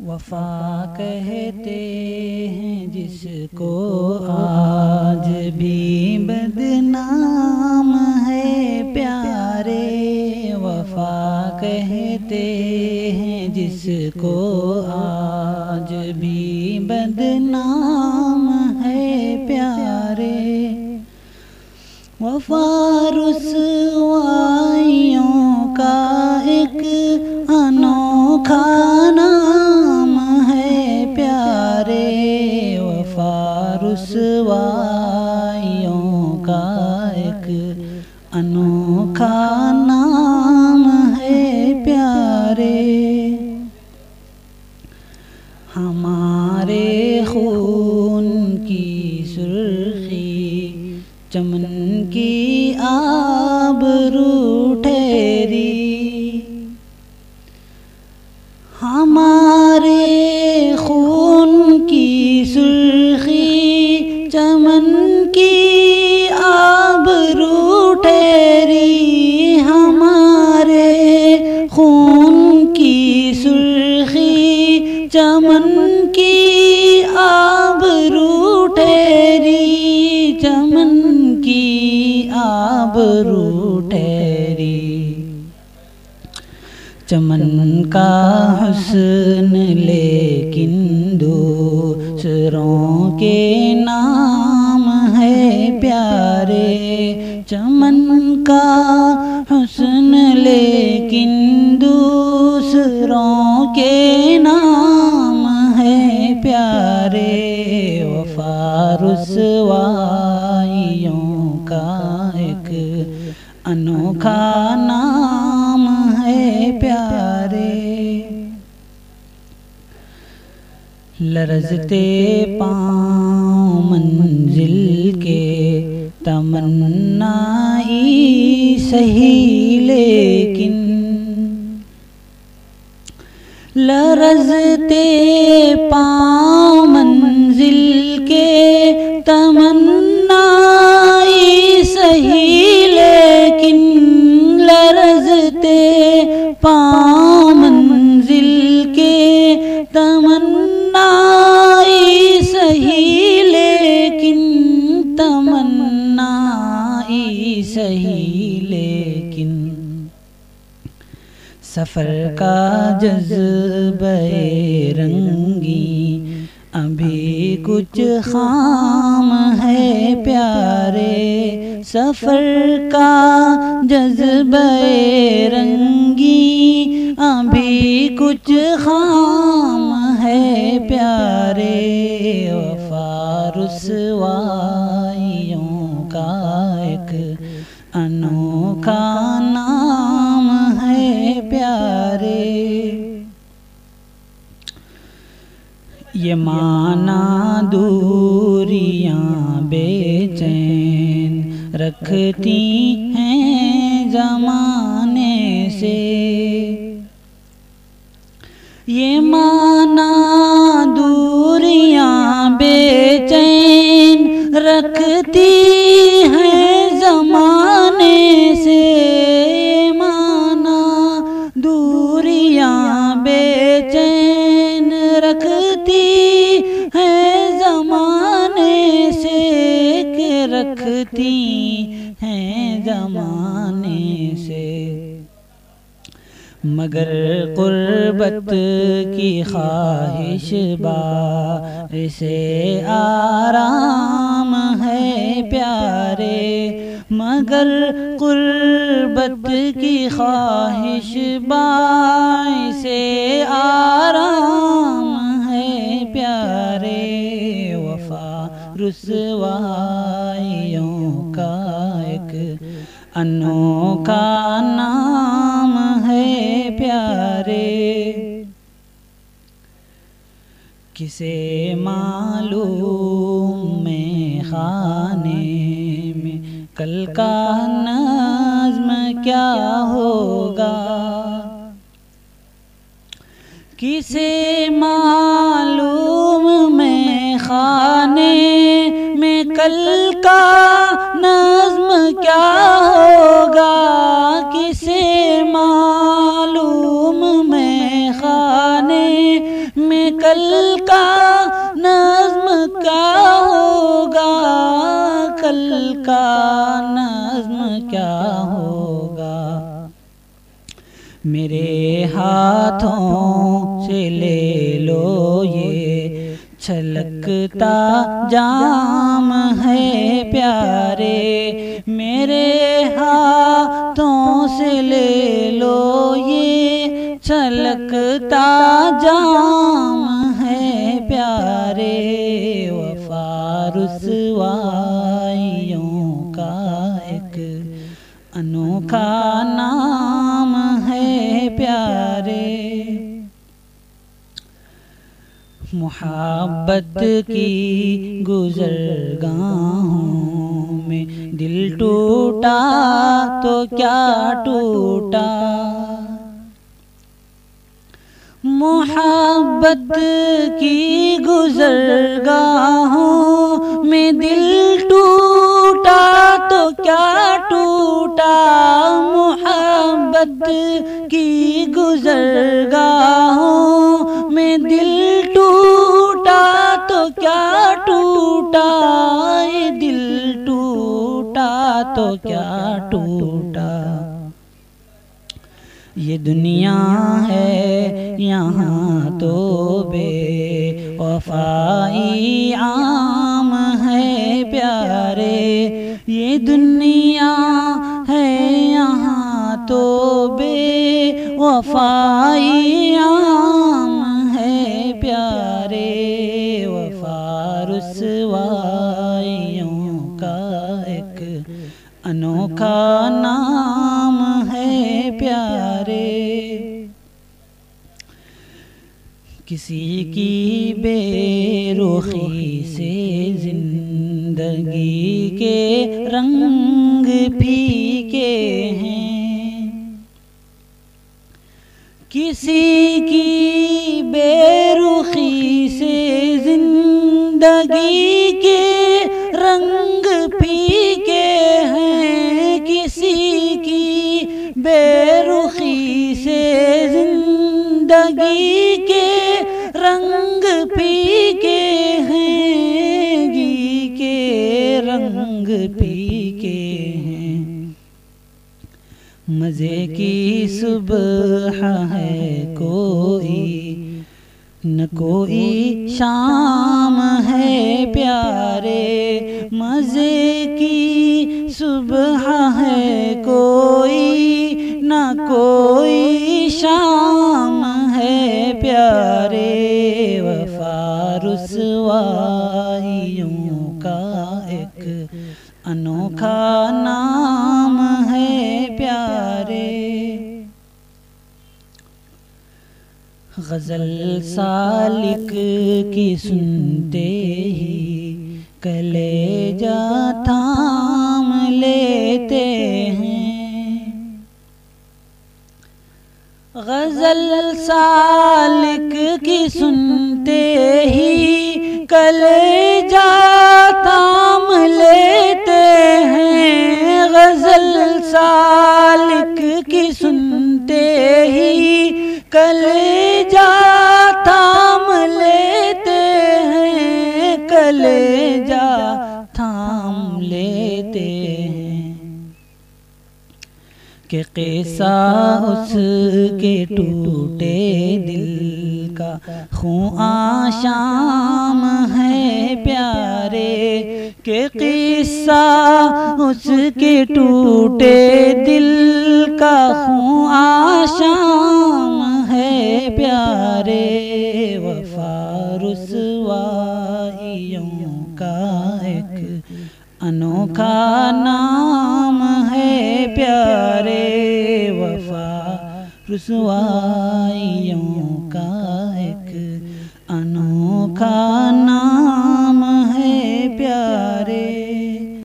وفا کہتے ہیں جس کو آج بھی بدنام ہے پیارے، وفا کہتے ہیں جس کو آج بھی بدنام ہے پیارے، وفا رسوائیوں کا ایک انوکھا نام ہے پیارے، وفا رسوائیوں کا ایک انوکھا نام ہے پیارے، ہمارے خون کی سرخی چمن کی آبرو ٹھہری، ہمارے خون کی سرخی چمن کی آبرو ٹھہری، ہمارے خون کی سرخی چمن کی آبرو ٹھہری، چمن کی آبرو ٹھہری، چمن کا حسن لیکن دوسروں کے نام ہے پیارے، چمن کا حسن لیکن دوسروں کے نام ہے پیارے، وفا رسوائیوں کا ایک انوکھا نام ہے پیارے، لرزتے پاؤں منزل کے تمنائی سہی لیکن، لرزتے پاؤں منزل کے تمنائی سہی لیکن، لرزتے پاؤں منزل کے تمنائی سہی لیکن، تمنائی سہی لیکن، سفر کا جذبہ رنگی ابھی کچھ خام ہے پیارے، سفر کا جذبہ رنگی ابھی کچھ خام ہے پیارے، وفا رسوائیوں کا ایک انوکھا نام ہے پیارے، یہ معنی دوریاں بے چین رکھتی ہیں زمانے سے، یہ معنی دوریاں بے چین رکھتی ہیں زمانے سے، یہ معنی دوریاں بے چین رکھتی ہیں زمانے سے، کہ رکھتی ہیں زمانے سے، مگر قربت کی خواہش باعث آرام ہے پیارے، مگر قربت کی خواہش باعث آرام ہے پیارے، وفا رسوائیوں کا ایک انوکھا نام ہے پیارے، کسے معلوم میں خانے میں کل کا نظم کیا ہوگا، کسے معلوم میں خانے میں کل کا نظم کیا ہوگا، کسے معلوم میں خانے میں کل کا نظم کیا ہوگا، کل کا نظم کیا ہوگا، میرے ہاتھوں سے لے لو یہ چھلکتا جام ہے پیارے، میرے ہاتھوں سے لے لو یہ چھلکتا جام ہے پیارے، وفا رسوائیوں کا ایک انوکھا نام ہے پیارے، محبت کی گزرگاہوں میں دل ٹوٹا تو کیا ٹوٹا، محبت کی گزرگاہوں میں دل ٹوٹا تو کیا ٹوٹا، محبت کی گزرگاہوں میں دل ٹوٹا تو کیا ٹوٹا، یہ دل ٹوٹا تو کیا ٹوٹا، یہ دنیا ہے یہاں تو بے وفائی عام ہے پیارے، یہ دنیا ہے یہاں تو بے وفائی عام ہے پیارے، وفا رسوائیوں کا ایک انوکھا نام ہے پیارے، کسی کی بے رخی سے زندگی کے رنگ پھیکے ہیں، کسی کی بے رخی سے زندگی کے رنگ پھیکے ہیں، کسی کی بے رخی سے زندگی کے رنگ پھیکے ہیں، گی کے رنگ پھیکے ہیں، مزے کی صبح ہے کوئی نہ کوئی شام ہے پیارے، مزے کی صبح ہے کوئی نہ کوئی شام ہے پیارے، وفا رسوائیوں کا ایک انوکھا نام ہے پیارے، غزل سالک کی سنتے ہی کلیجہ تھام لیتے ہیں، غزل سالک کی سنتے ہی کلیجہ تھام لیتے ہیں، غزل سالک کی سنتے ہی کلیجہ تھام لیتے ہیں، کلیجہ تھام لیتے ہیں، کہ قصہ اس کے ٹوٹے دل کا خوں آشام ہے پیارے، کہ قصہ اس کے ٹوٹے دل کا خوں آشام ہے پیارے، وفا رسوائیوں کا ایک انوکھا نام ہے پیارے، وفا رسوائیوں کا ایک انوکھا